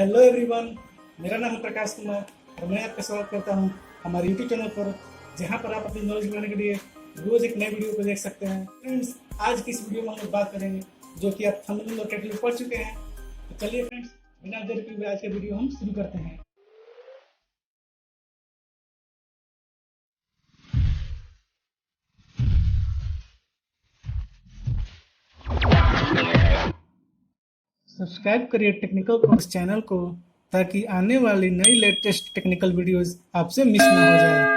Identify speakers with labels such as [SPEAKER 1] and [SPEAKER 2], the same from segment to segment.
[SPEAKER 1] Hello everyone, मेरा नाम है प्रकाश कुमार और मैं आपका स्वागत करता हूं हमारे यूट्यूब चैनल पर, जहां पर आप अपनी नॉलेज बढ़ाने के लिए रोज एक नए वीडियो को देख सकते हैं। फ्रेंड्स, आज की इस वीडियो में हम लोग बात करेंगे जो कि आप थंबनेल और टाइटल में पढ़ चुके हैं। तो चलिए फ्रेंड्स, बिना देर किए हुए आज का वीडियो हम शुरू करते हैं। सब्सक्राइब करिए टेक्निकल कोर्स चैनल को ताकि आने वाली नई लेटेस्ट टेक्निकल वीडियोस आपसे मिस ना हो जाए।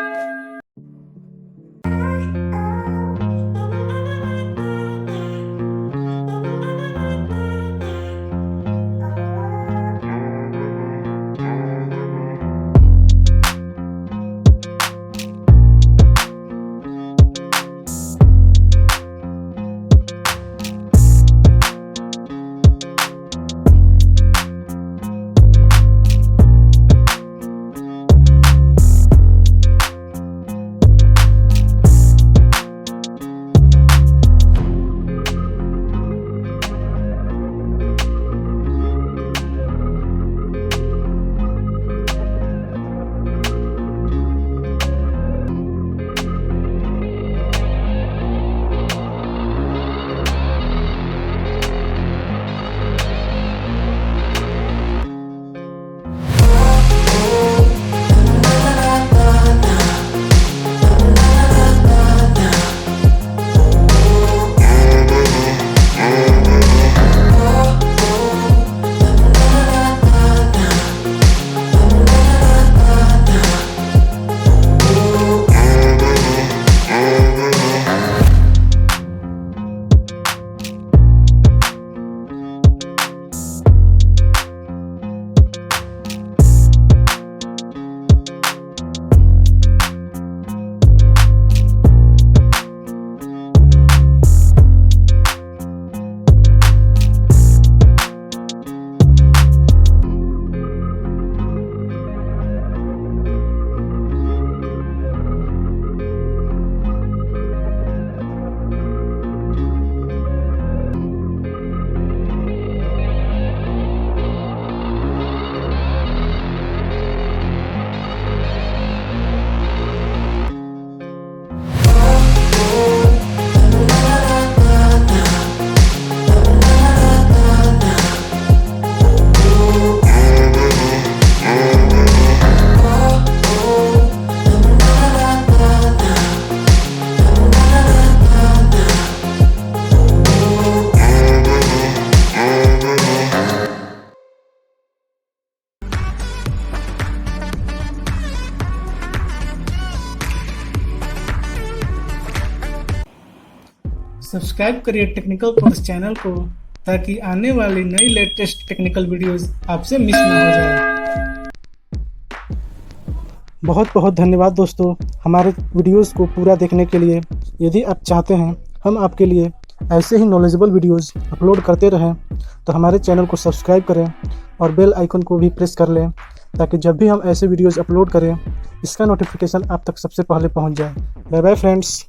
[SPEAKER 1] सब्सक्राइब करिए टेक्निकल कोर्स चैनल को ताकि आने वाली नई लेटेस्ट टेक्निकल वीडियोस आपसे मिस ना हो जाए। बहुत बहुत धन्यवाद दोस्तों हमारे वीडियोस को पूरा देखने के लिए। यदि आप चाहते हैं हम आपके लिए ऐसे ही नॉलेजेबल वीडियोस अपलोड करते रहें तो हमारे चैनल को सब्सक्राइब करें और बेल आइकन को भी प्रेस कर लें ताकि जब भी हम ऐसे वीडियोस अपलोड करें इसका नोटिफिकेशन आप तक सबसे पहले पहुंच जाए। Bye bye friends.